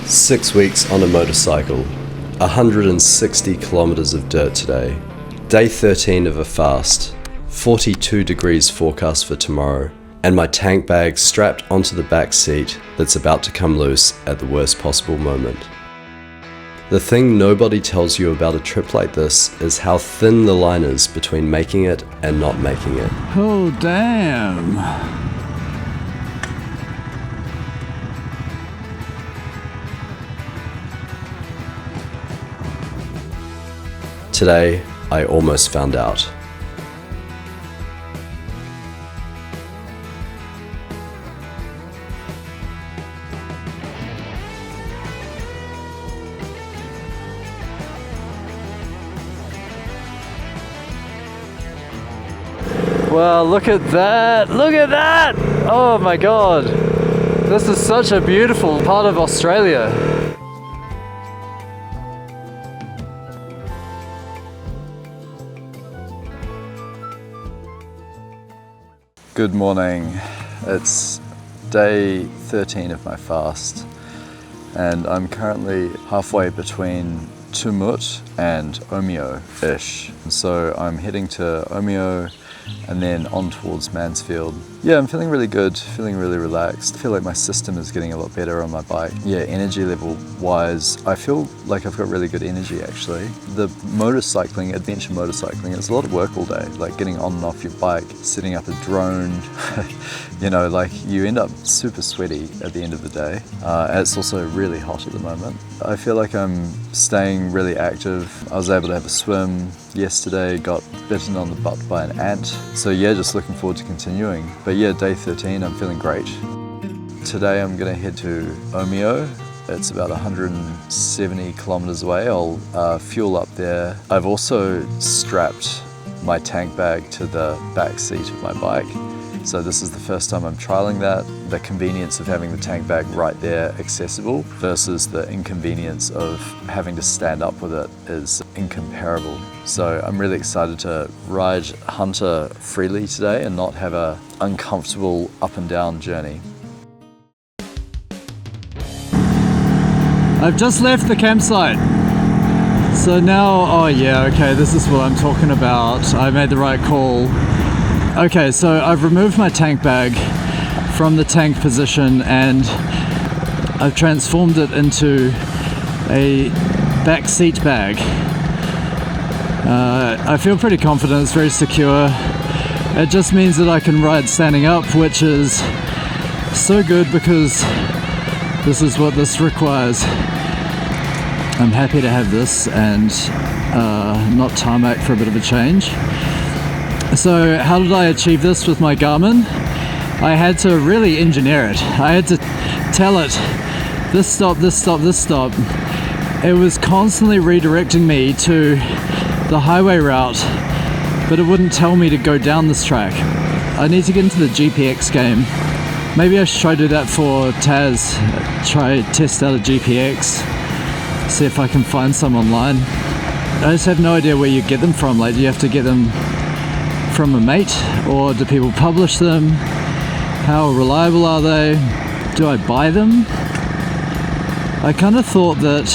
6 weeks on a motorcycle, 160 kilometers of dirt today, day 13 of a fast, 42 degrees forecast for tomorrow, and my tank bag strapped onto the back seat that's about to come loose at the worst possible moment. The thing nobody tells you about a trip like this is how thin the line is between making it and not making it. Oh damn! Today, I almost found out. Wow, look at that! Look at that! Oh my god! This is such a beautiful part of Australia. Good morning. It's day 13 of my fast and I'm currently halfway between Tumut and Omeo-ish. So I'm heading to Omeo and then on towards Mansfield. Yeah, I'm feeling really good, feeling really relaxed. I feel like my system is getting a lot better on my bike. Yeah, energy level wise, I feel like I've got really good energy actually. The motorcycling, adventure motorcycling, it's a lot of work all day, like getting on and off your bike, setting up a drone, you know, like you end up super sweaty at the end of the day. And it's also really hot at the moment. I feel like I'm staying really active. I was able to have a swim yesterday, got bitten on the butt by an ant. So yeah, just looking forward to continuing. But yeah, day 13, I'm feeling great. Today I'm gonna head to Omeo. It's about 170 kilometers away. I'll fuel up there. I've also strapped my tank bag to the back seat of my bike. So this is the first time I'm trialing that. The convenience of having the tank bag right there accessible versus the inconvenience of having to stand up with it is incomparable. So I'm really excited to ride Hunter freely today and not have a uncomfortable up and down journey. I've just left the campsite. So now, oh yeah, okay, this is what I'm talking about. I made the right call. Okay, so I've removed my tank bag from the tank position and I've transformed it into a back seat bag. I feel pretty confident, it's very secure. It just means that I can ride standing up, which is so good because this is what this requires. I'm happy to have this and not tarmac for a bit of a change. So how did I achieve this with my Garmin? I had to really engineer it. I had to tell it, this stop, this stop, this stop. It was constantly redirecting me to the highway route, but it wouldn't tell me to go down this track. I need to get into the GPX game. Maybe I should try to do that for Taz. Try test out a GPX, see if I can find some online. I just have no idea where you get them from. Like, do you have to get them from a mate, or do people publish them? How reliable are they? Do I buy them? I kind of thought that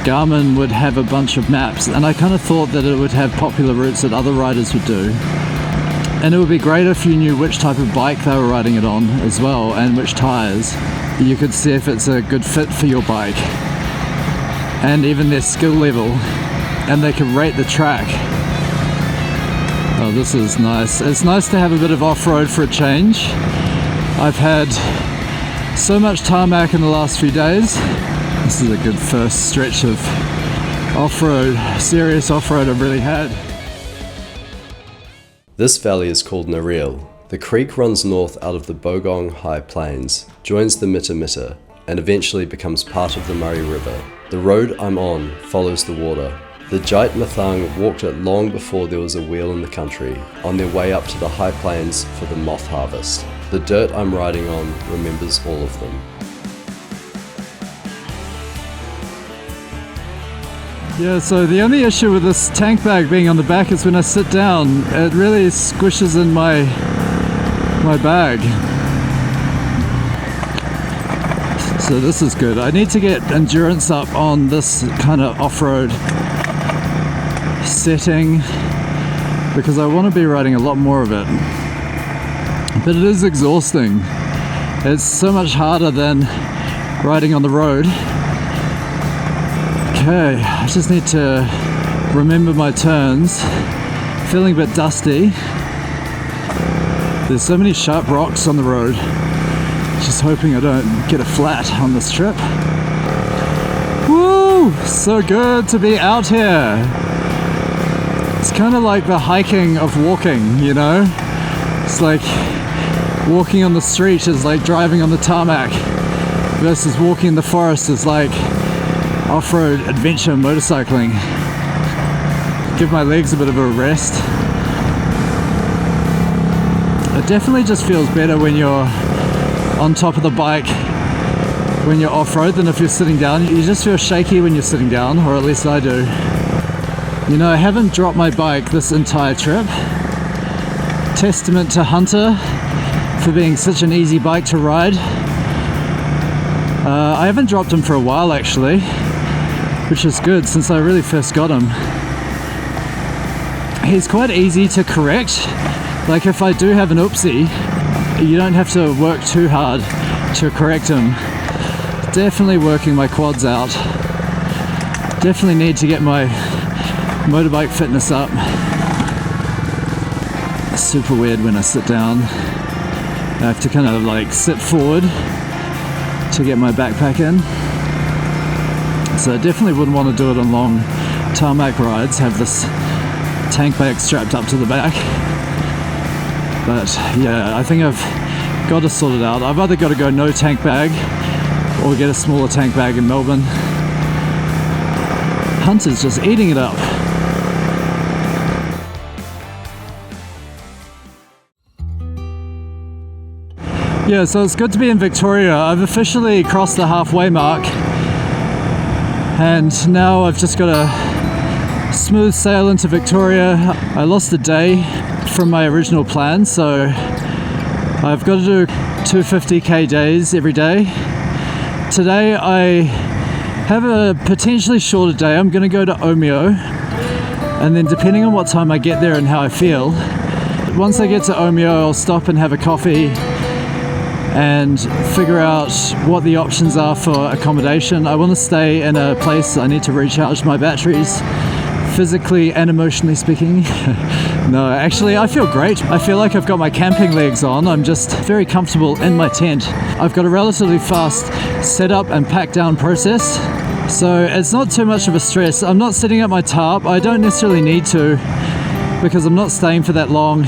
Garmin would have a bunch of maps, and I kind of thought that it would have popular routes that other riders would do. And it would be great if you knew which type of bike they were riding it on as well, and which tires. You could see if it's a good fit for your bike, and even their skill level, and they could rate the track. Oh, this is nice. It's nice to have a bit of off-road for a change. I've had so much tarmac in the last few days. This is a good first stretch of off-road, serious off-road I've really had. This valley is called Nariel. The creek runs north out of the Bogong High Plains, joins the Mitta, and eventually becomes part of the Murray River. The road I'm on follows the water. The Jait Mathang walked it long before there was a wheel in the country, on their way up to the high plains for the moth harvest. The dirt I'm riding on remembers all of them. Yeah, so the only issue with this tank bag being on the back is when I sit down, it really squishes in my bag. So this is good. I need to get endurance up on this kind of off-road setting because I want to be riding a lot more of it. But it is exhausting. It's so much harder than riding on the road. Okay, I just need to remember my turns. Feeling a bit dusty. There's so many sharp rocks on the road. Just hoping I don't get a flat on this trip. Woo! So good to be out here. It's kind of like the hiking of walking, you know? It's like walking on the street is like driving on the tarmac versus walking in the forest is like off-road adventure motorcycling. Give my legs a bit of a rest. It definitely just feels better when you're on top of the bike when you're off-road than if you're sitting down. You just feel shaky when you're sitting down, or at least I do. You know, I haven't dropped my bike this entire trip. Testament to Hunter for being such an easy bike to ride. I haven't dropped him for a while actually, which is good since I really first got him. He's quite easy to correct. Like if I do have an oopsie, you don't have to work too hard to correct him. Definitely working my quads out. Definitely need to get my motorbike fitness up. It's super weird when I sit down. I have to kind of like sit forward to get my backpack in. So I definitely wouldn't want to do it on long tarmac rides, have this tank bag strapped up to the back. But yeah, I think I've got to sort it out. I've either got to go no tank bag or get a smaller tank bag in Melbourne. Hunter's just eating it up. Yeah, so it's good to be in Victoria. I've officially crossed the halfway mark and now I've just got to smooth sail into Victoria. I lost a day from my original plan, so I've got to do 250k days every day. Today I have a potentially shorter day. I'm going to go to Omeo, and then depending on what time I get there and how I feel, once I get to Omeo I'll stop and have a coffee and figure out what the options are for accommodation. I want to stay in a place I need to recharge my batteries, physically and emotionally speaking. No, actually I feel great. I feel like I've got my camping legs on. I'm just very comfortable in my tent. I've got a relatively fast setup and pack down process, so it's not too much of a stress. I'm not setting up my tarp. I don't necessarily need to because I'm not staying for that long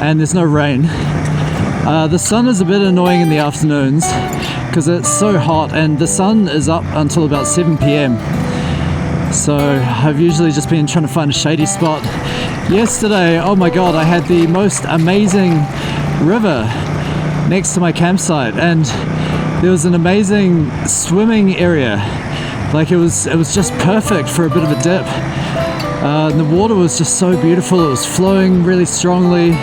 and there's no rain. The sun is a bit annoying in the afternoons because it's so hot and the sun is up until about 7 p.m. So I've usually just been trying to find a shady spot. Yesterday, oh my god, I had the most amazing river next to my campsite and there was an amazing swimming area. Like it was just perfect for a bit of a dip. And the water was just so beautiful. It was flowing really strongly.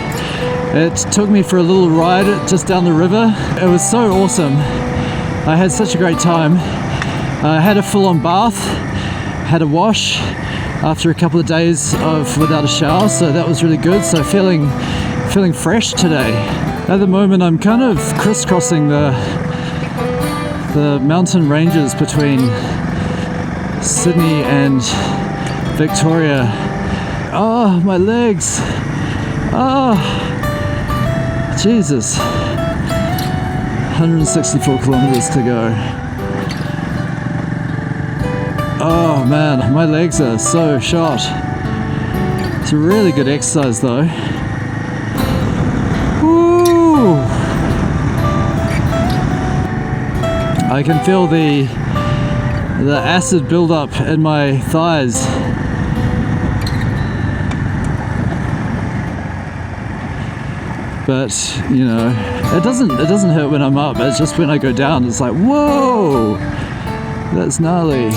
It took me for a little ride just down the river. It was so awesome. I had such a great time. I had a full-on bath, had a wash after a couple of days without a shower, so that was really good. So feeling fresh today. At the moment I'm kind of crisscrossing the mountain ranges between Sydney and Victoria. Oh, my legs. Oh. Jesus, 164 kilometers to go. Oh man, my legs are so shot. It's a really good exercise though. Woo! I can feel the acid build up in my thighs. But you know, it doesn't hurt when I'm up. It's just when I go down, it's like, whoa, that's gnarly.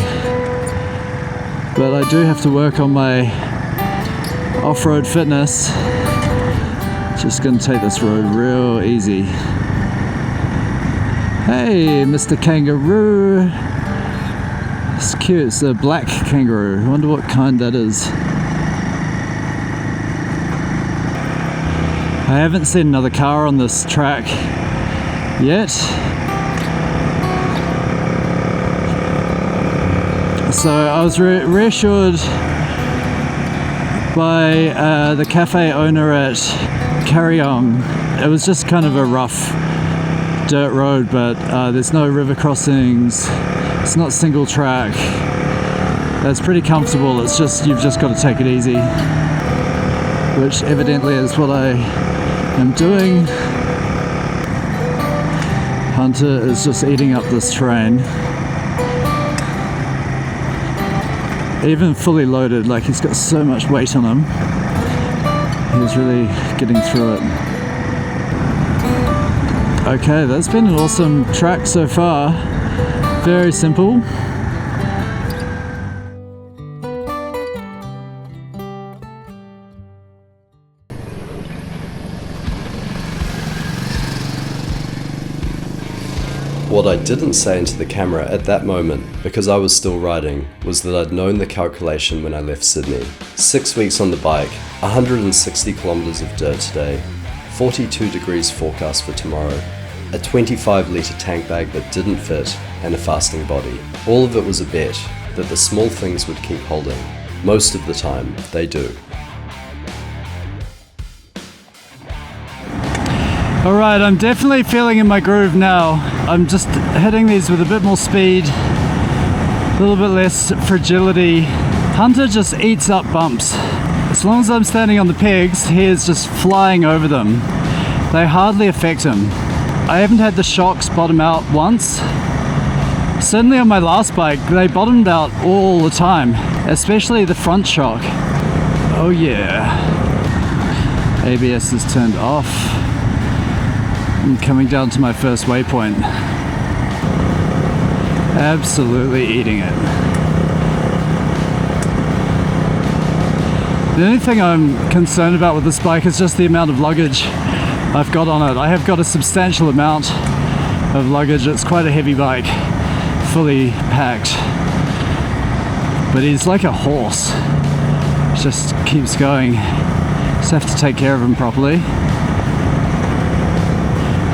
But I do have to work on my off-road fitness. Just gonna take this road real easy. Hey, Mr. Kangaroo. It's cute, it's a black kangaroo. I wonder what kind that is. I haven't seen another car on this track yet. So I was reassured by the cafe owner at Karyong. It was just kind of a rough dirt road, but there's no river crossings. It's not single track. It's pretty comfortable. It's just, you've just got to take it easy, which evidently is what I am doing. Hunter is just eating up this terrain. Even fully loaded, like he's got so much weight on him. He's really getting through it. Okay, that's been an awesome track so far. Very simple. What I didn't say into the camera at that moment, because I was still riding, was that I'd known the calculation when I left Sydney. 6 weeks on the bike, 160 kilometers of dirt today, 42 degrees forecast for tomorrow, a 25 litre tank bag that didn't fit, and a fasting body. All of it was a bet that the small things would keep holding. Most of the time, they do. Alright, I'm definitely feeling in my groove now. I'm just hitting these with a bit more speed, a little bit less fragility. Hunter just eats up bumps. As long as I'm standing on the pegs, he is just flying over them. They hardly affect him. I haven't had the shocks bottom out once. Certainly on my last bike, they bottomed out all the time, especially the front shock. Oh yeah. ABS is turned off. I'm coming down to my first waypoint. Absolutely eating it. The only thing I'm concerned about with this bike is just the amount of luggage I've got on it. I have got a substantial amount of luggage. It's quite a heavy bike, fully packed. But he's like a horse. Just keeps going. Just have to take care of him properly.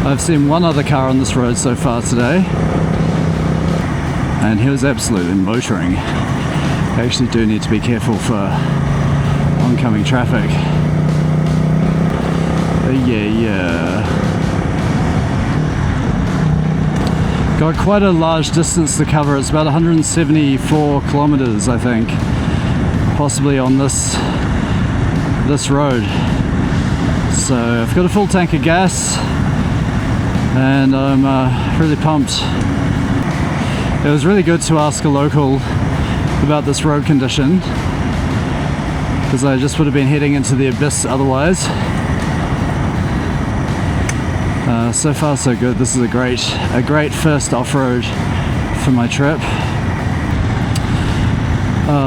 I've seen one other car on this road so far today, and he was absolutely motoring. I actually do need to be careful for oncoming traffic. Yeah. Got quite a large distance to cover. It's about 174 kilometers, I think, possibly on this road. So I've got a full tank of gas, and I'm really pumped. It was really good to ask a local about this road condition, because I just would have been heading into the abyss otherwise. So far so good. This is a great first off-road for my trip.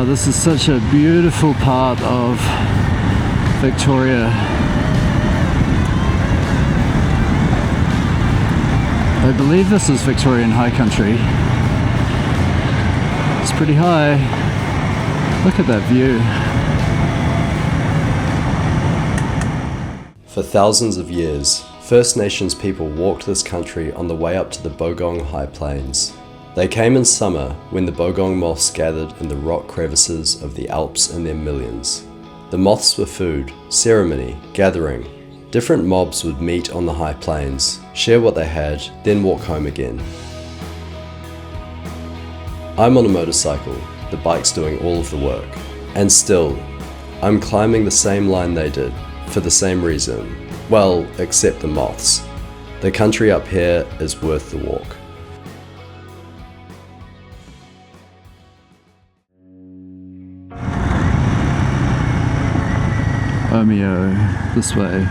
This is such a beautiful part of Victoria. I believe this is Victorian High Country. It's pretty high. Look at that view. For thousands of years, First Nations people walked this country on the way up to the Bogong High Plains. They came in summer when the bogong moths gathered in the rock crevices of the Alps in their millions. The moths were food, ceremony, gathering. Different mobs would meet on the high plains, share what they had, then walk home again. I'm on a motorcycle, the bike's doing all of the work. And still, I'm climbing the same line they did, for the same reason. Well, except the moths. The country up here is worth the walk. Omeo, this way.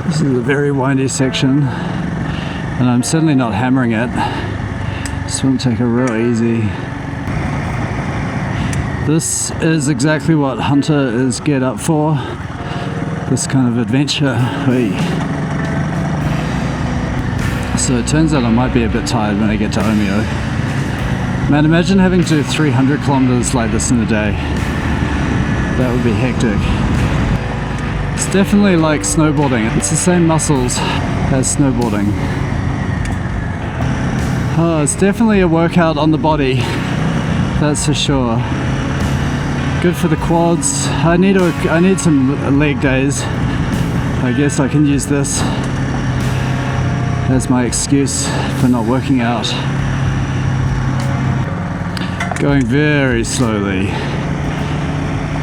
This is a very windy section, and I'm certainly not hammering it. Just want to take it real easy. This is exactly what Hunter is geared up for. This kind of adventure. So it turns out I might be a bit tired when I get to Omeo. Man, imagine having to do 300 kilometers like this in a day. That would be hectic. It's definitely like snowboarding. It's the same muscles as snowboarding. Oh, it's definitely a workout on the body. That's for sure. Good for the quads. I need some leg days. I guess I can use this as my excuse for not working out. Going very slowly,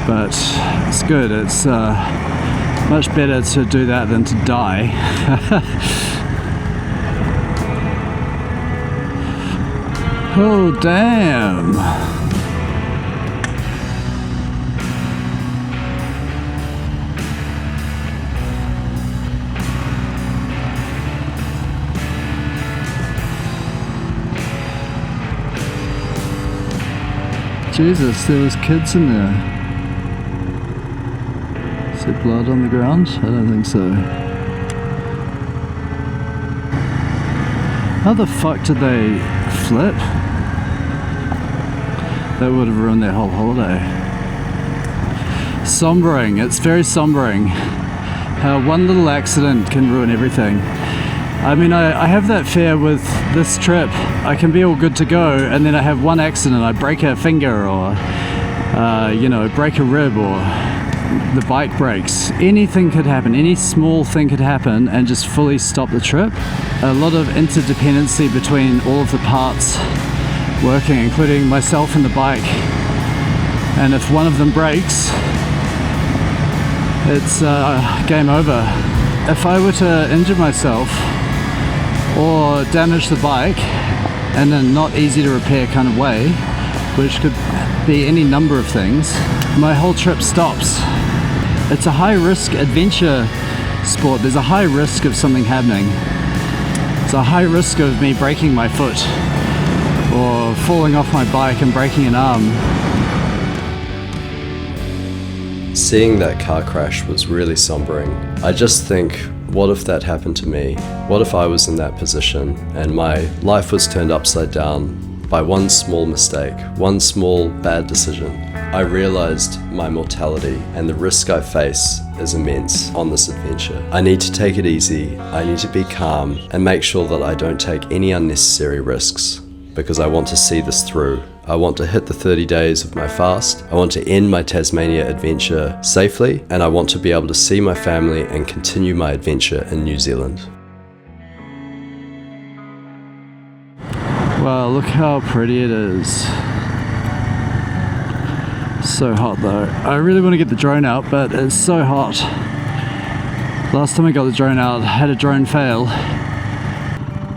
but it's good. It's much better to do that than to die. Oh damn! Jesus, there was kids in there. Is there blood on the ground? I don't think so. How the fuck did they flip? That would have ruined their whole holiday. Sombering, it's very sombering. How one little accident can ruin everything. I mean, I have that fear with this trip. I can be all good to go, and then I have one accident. I break a finger, or break a rib, or the bike breaks. Anything could happen. Any small thing could happen and just fully stop the trip. A lot of interdependency between all of the parts working, including myself and the bike. And if one of them breaks, it's game over. If I were to injure myself or damage the bike in a not easy to repair kind of way, which could be any number of things, my whole trip stops. It's a high risk adventure sport. There's a high risk of something happening. It's a high risk of me breaking my foot or falling off my bike and breaking an arm. Seeing that car crash was really sombering. I just think, what if that happened to me? What if I was in that position and my life was turned upside down by one small mistake, one small bad decision? I realized my mortality and the risk I face is immense on this adventure. I need to take it easy, I need to be calm and make sure that I don't take any unnecessary risks, because I want to see this through. I want to hit the 30 days of my fast, I want to end my Tasmania adventure safely, and I want to be able to see my family and continue my adventure in New Zealand. Wow, look how pretty it is. So hot though. I really want to get the drone out, but it's so hot. Last time I got the drone out, I had a drone fail.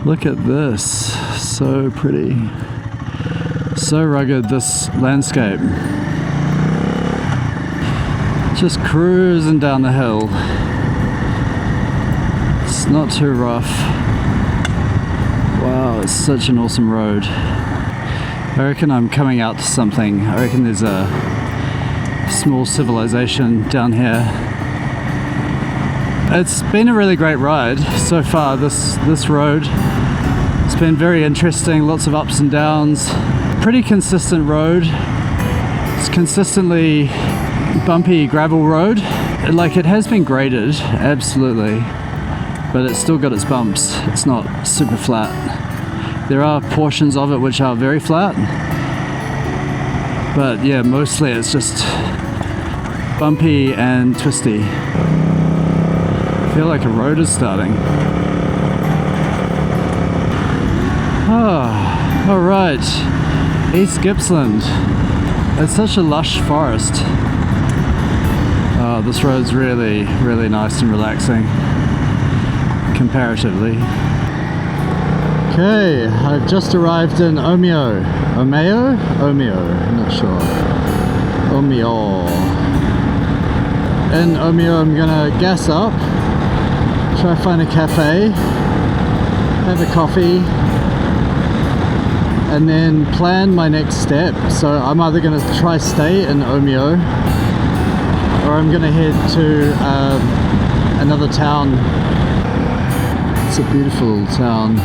Look at this, so pretty. So rugged, this landscape. Just cruising down the hill. It's not too rough. Wow, it's such an awesome road. I reckon I'm coming out to something. I reckon there's a small civilization down here. It's been a really great ride so far, this road. It's been very interesting, lots of ups and downs. Pretty consistent road. It's consistently bumpy gravel road. Like, it has been graded, absolutely, but it's still got its bumps. It's not super flat. There are portions of it which are very flat, but yeah, mostly it's just bumpy and twisty. I feel like a road is starting. Oh, all right. East Gippsland. It's such a lush forest. Oh, this road's really, really nice and relaxing, comparatively. Okay, I've just arrived in Omeo. Omeo? Omeo, I'm not sure. Omeo. In Omeo, I'm gonna gas up, try to find a cafe, have a coffee, and then plan my next step. So I'm either going to try stay in Omeo, or I'm going to head to another town. It's a beautiful town.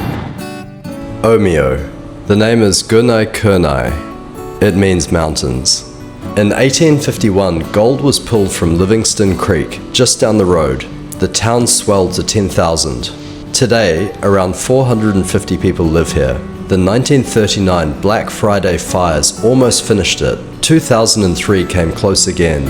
Omeo. The name is Gunai Kurnai. It means mountains. In 1851, gold was pulled from Livingston Creek, just down the road. The town swelled to 10,000. Today, around 450 people live here. The 1939 Black Friday fires almost finished it. 2003 came close again.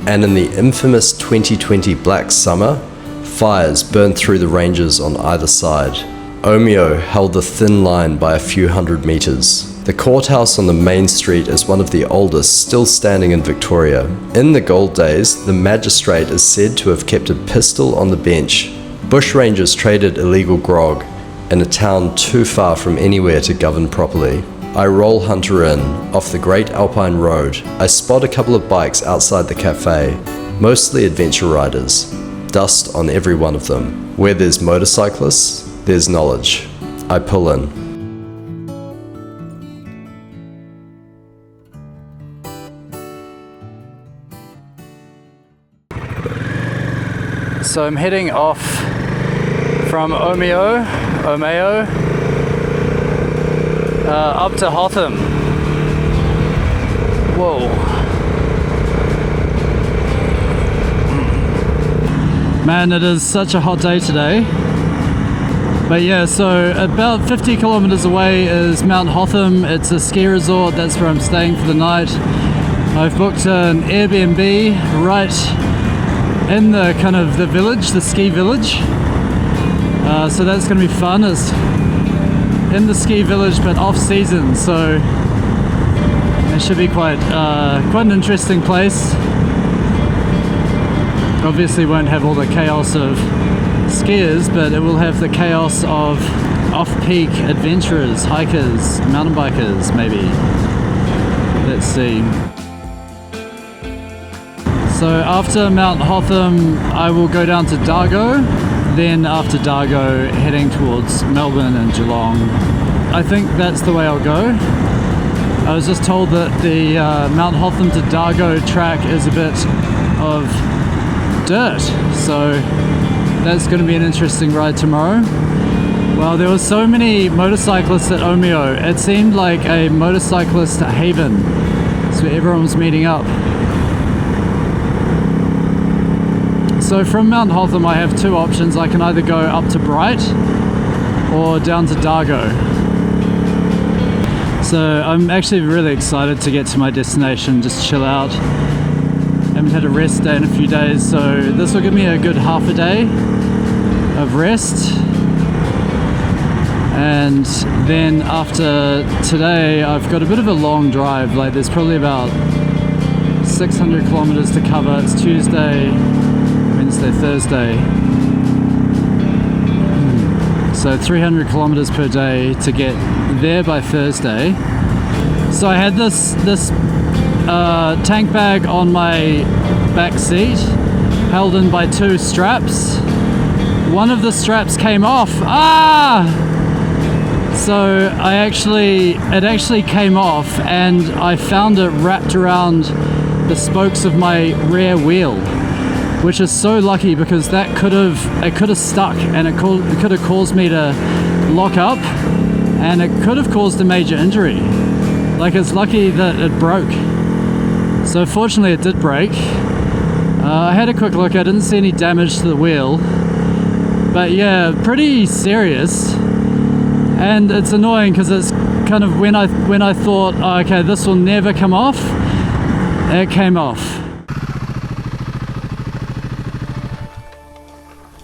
And in the infamous 2020 Black Summer, fires burned through the ranges on either side. Omeo held the thin line by a few hundred meters. The courthouse on the main street is one of the oldest still standing in Victoria. In the gold days, the magistrate is said to have kept a pistol on the bench. Bushrangers traded illegal grog in a town too far from anywhere to govern properly. I roll Hunter in, off the Great Alpine Road. I spot a couple of bikes outside the cafe, mostly adventure riders. Dust on every one of them. Where there's motorcyclists, there's knowledge. I pull in. So I'm heading off from Omeo, up to Hotham. Whoa. Man, it is such a hot day today. But yeah, so about 50 kilometers away is Mount Hotham. It's a ski resort, that's where I'm staying for the night. I've booked an Airbnb right in the kind of the village, the ski village. So that's going to be fun. It's in the ski village but off season, so it should be quite an interesting place. Obviously won't have all the chaos of skiers, but it will have the chaos of off-peak adventurers, hikers, mountain bikers maybe. Let's see. So after Mount Hotham I will go down to Dargo, then after Dargo heading towards Melbourne and Geelong. I think that's the way I'll go. I was just told that the Mount Hotham to Dargo track is a bit of dirt, so that's going to be an interesting ride tomorrow. Well, there were so many motorcyclists at Omeo. It seemed like a motorcyclist haven. So everyone was meeting up. So from Mount Hotham I have two options. I can either go up to Bright or down to Dargo. So I'm actually really excited to get to my destination, just chill out. Haven't had a rest day in a few days, so this will give me a good half a day of rest. And then after today I've got a bit of a long drive, like there's probably about 600 kilometers to cover. It's Tuesday, Wednesday, Thursday. So 300 kilometers per day to get there by Thursday. So I had this tank bag on my back seat, held in by two straps. One of the straps came off. So it actually came off, and I found it wrapped around the spokes of my rear wheel, which is so lucky because it could have stuck, and it could have caused me to lock up, and it could have caused a major injury. Like, it's lucky that it broke. So fortunately it did break. I had a quick look, I didn't see any damage to the wheel, but yeah, pretty serious. And it's annoying because it's kind of when I thought, oh, okay, this will never come off, it came off.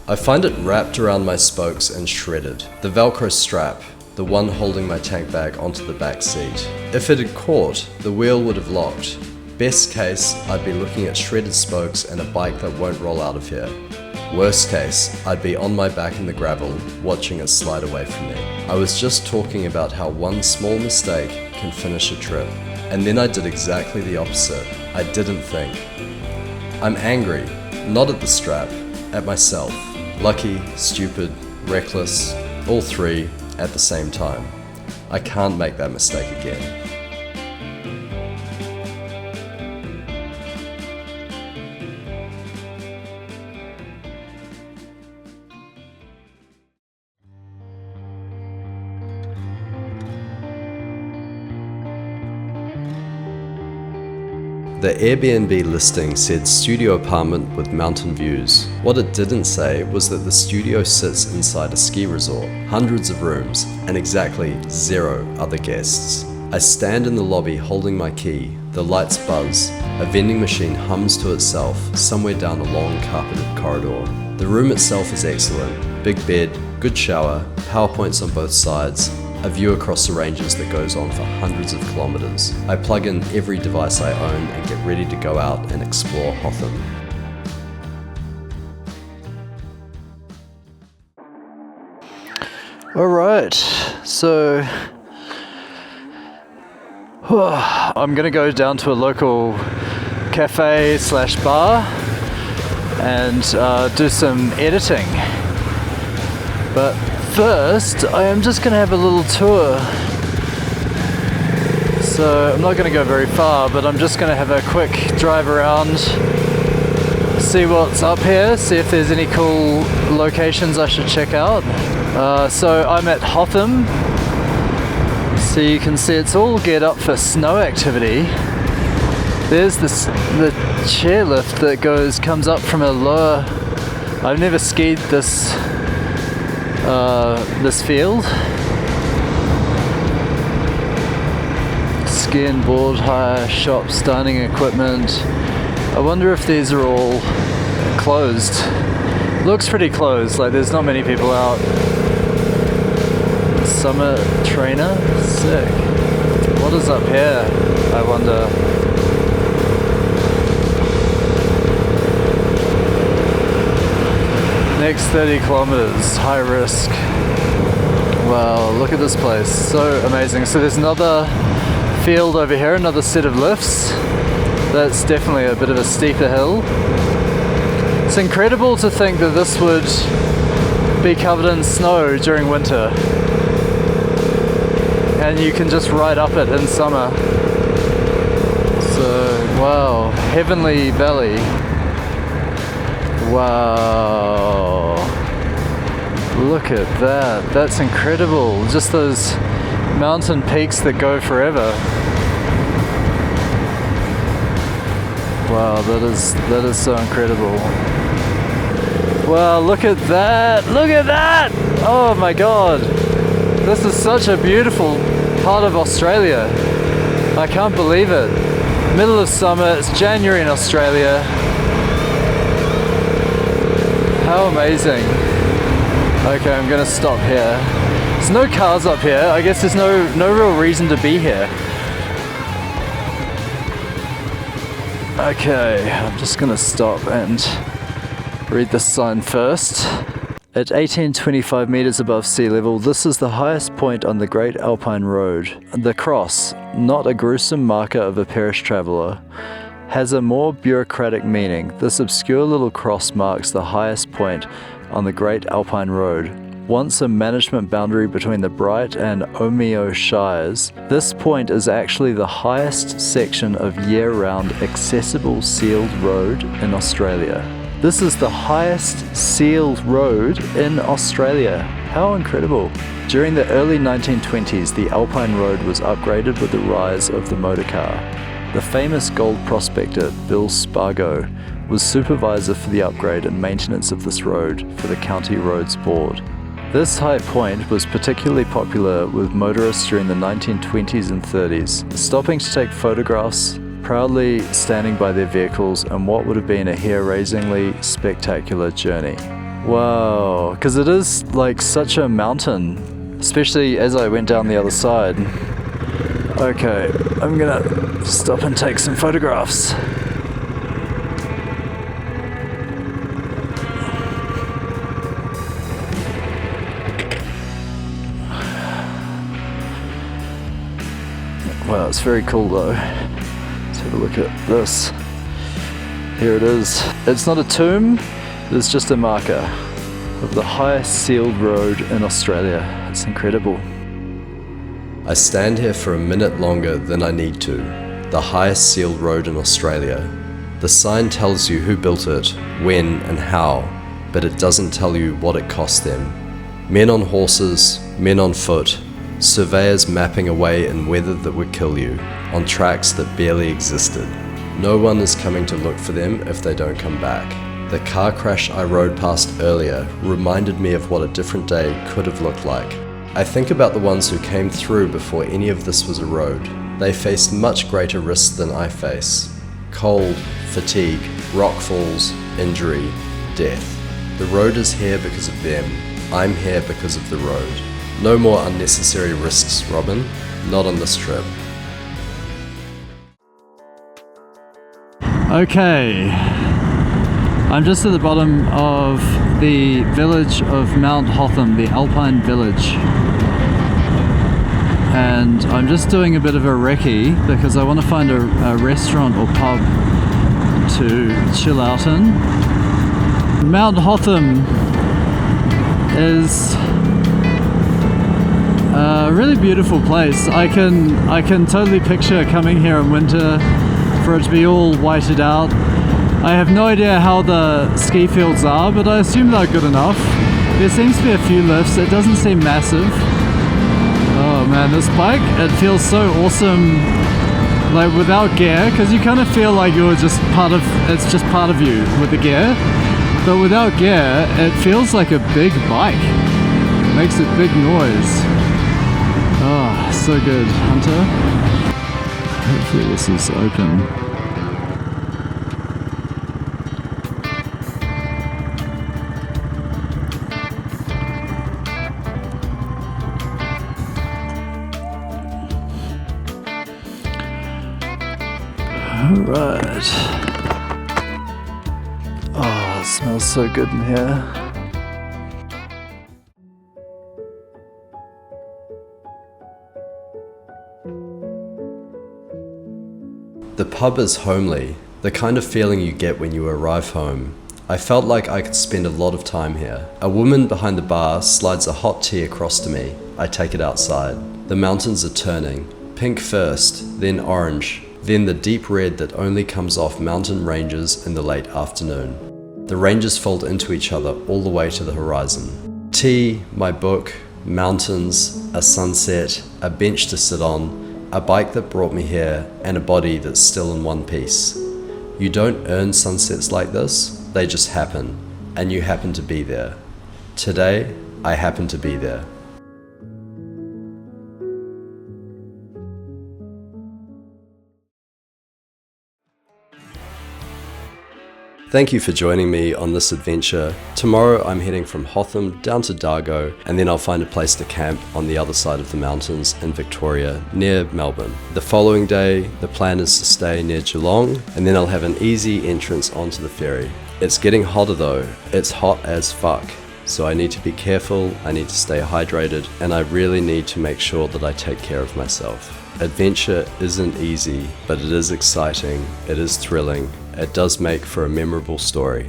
I find it wrapped around my spokes and shredded. The Velcro strap, the one holding my tank bag onto the back seat. If it had caught, the wheel would have locked. Best case, I'd be looking at shredded spokes and a bike that won't roll out of here. Worst case, I'd be on my back in the gravel, watching it slide away from me. I was just talking about how one small mistake can finish a trip, and then I did exactly the opposite. I didn't think. I'm angry, not at the strap, at myself. Lucky, stupid, reckless, all three at the same time. I can't make that mistake again. The Airbnb listing said studio apartment with mountain views. What it didn't say was that the studio sits inside a ski resort, hundreds of rooms, and exactly 0 other guests. I stand in the lobby holding my key, the lights buzz, a vending machine hums to itself somewhere down a long carpeted corridor. The room itself is excellent, big bed, good shower, PowerPoints on both sides, a view across the ranges that goes on for hundreds of kilometers. I plug in every device I own and get ready to go out and explore Hotham. Alright, so I'm gonna go down to a local cafe / bar and do some editing. But first, I am just gonna have a little tour. So I'm not gonna go very far, but I'm just gonna have a quick drive around, see what's up here, see if there's any cool locations I should check out. So I'm at Hotham. So you can see it's all geared up for snow activity. There's the chairlift that comes up from a lower. I've never skied this field. Ski and board hire, shops, dining equipment. I wonder if these are all closed. Looks pretty closed, like there's not many people out. Summer trainer, sick. What is up here, I wonder? Next 30 kilometers, high risk. Wow, look at this place, so amazing. So there's another field over here, another set of lifts. That's definitely a bit of a steeper hill. It's incredible to think that this would be covered in snow during winter. And you can just ride up it in summer. So, wow, Heavenly Valley. Wow, look at that, that's incredible. Just those mountain peaks that go forever. Wow, that is so incredible. Wow, look at that, look at that! Oh my god, this is such a beautiful part of Australia. I can't believe it. Middle of summer, it's January in Australia. How amazing. Okay, I'm gonna stop here. There's no cars up here. I guess there's no real reason to be here. Okay, I'm just gonna stop and read the sign first. At 1825 meters above sea level, this is the highest point on the Great Alpine Road. The cross, not a gruesome marker of a perished traveller, has a more bureaucratic meaning. This obscure little cross marks the highest point on the Great Alpine Road. Once a management boundary between the Bright and Omeo Shires, this point is actually the highest section of year-round accessible sealed road in Australia. This is the highest sealed road in Australia. How incredible. During the early 1920s, the Alpine Road was upgraded with the rise of the motorcar. The famous gold prospector Bill Spargo was supervisor for the upgrade and maintenance of this road for the County Roads Board. This high point was particularly popular with motorists during the 1920s and 30s, stopping to take photographs, proudly standing by their vehicles on what would have been a hair-raisingly spectacular journey. Wow, because it is like such a mountain, especially as I went down the other side. Okay, I'm gonna stop and take some photographs. Wow, it's very cool though. Let's have a look at this. Here it is. It's not a tomb, it's just a marker of the highest sealed road in Australia. It's incredible. I stand here for a minute longer than I need to. The highest sealed road in Australia. The sign tells you who built it, when and how, but it doesn't tell you what it cost them. Men on horses, men on foot, surveyors mapping away in weather that would kill you, on tracks that barely existed. No one is coming to look for them if they don't come back. The car crash I rode past earlier reminded me of what a different day could have looked like. I think about the ones who came through before any of this was a road. They faced much greater risks than I face. Cold, fatigue, rock falls, injury, death. The road is here because of them. I'm here because of the road. No more unnecessary risks, Robin. Not on this trip. Okay, I'm just at the bottom of the village of Mount Hotham, the Alpine village. And I'm just doing a bit of a recce because I want to find a restaurant or pub to chill out in. Mount Hotham is a really beautiful place. I can totally picture coming here in winter for it to be all whited out. I have no idea how the ski fields are, but I assume they're good enough. There seems to be a few lifts. It doesn't seem massive. Oh man, this bike, it feels so awesome, like without gear, because you kind of feel like you're just it's just part of you with the gear. But without gear, it feels like a big bike. It makes a big noise. Oh, so good. Hunter? Hopefully this is open. Alright. Oh, it smells so good in here. The pub is homely, the kind of feeling you get when you arrive home. I felt like I could spend a lot of time here. A woman behind the bar slides a hot tea across to me. I take it outside. The mountains are turning. Pink first, then orange, then the deep red that only comes off mountain ranges in the late afternoon. The ranges fold into each other all the way to the horizon. Tea, my book, mountains, a sunset, a bench to sit on, a bike that brought me here, and a body that's still in one piece. You don't earn sunsets like this, they just happen, and you happen to be there. Today, I happen to be there. Thank you for joining me on this adventure. Tomorrow I'm heading from Hotham down to Dargo, and then I'll find a place to camp on the other side of the mountains in Victoria, near Melbourne. The following day, the plan is to stay near Geelong, and then I'll have an easy entrance onto the ferry. It's getting hotter though. It's hot as fuck. So I need to be careful, I need to stay hydrated, and I really need to make sure that I take care of myself. Adventure isn't easy, but it is exciting, it is thrilling, it does make for a memorable story.